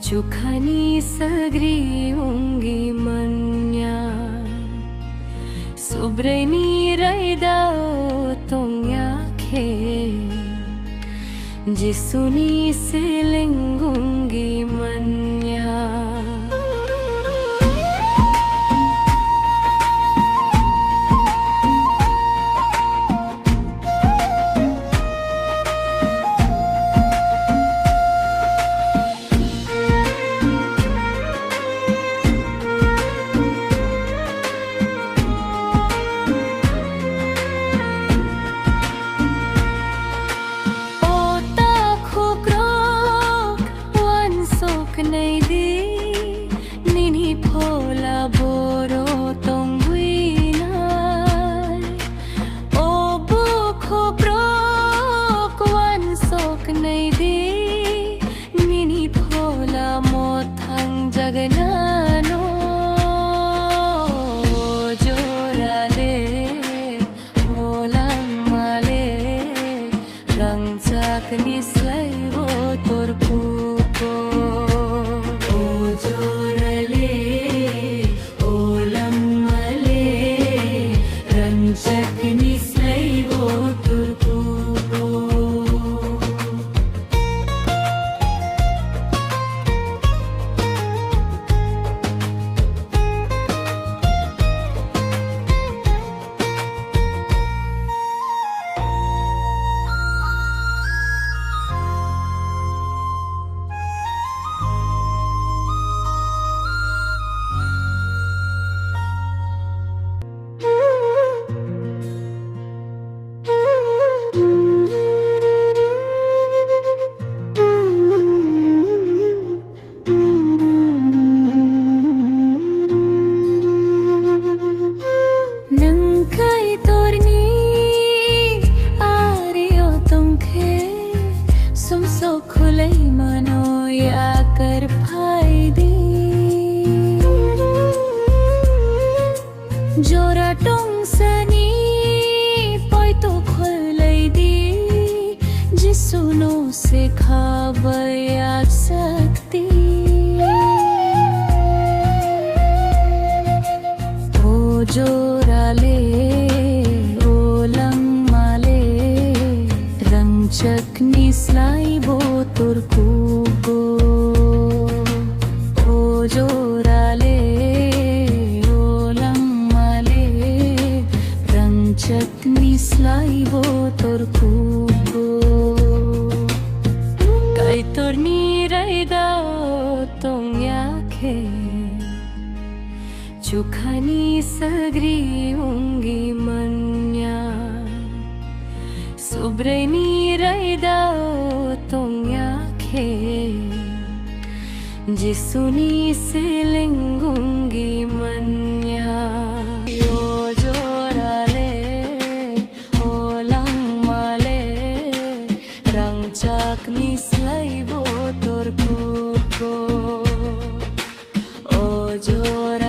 Cukhani sagri ungi manya Subreni raida tong yakhe Jisuni silingungi manya Jaganano jorale olang male rangcak nislai wo torpuko jorale olang male rangcak nislai wo torpuko Jora tong sani poi to khulai di jisuno se khavaya sakti o jorale olang male rangchak nislai bo turkugo o jorale Chakni slaibo torkugo Kai torni raida tong yakhe Chukhani sagri ungi manya Subreni raida tong yakhe Jisuni silingungi manya Chakni slaibo torkuko o jora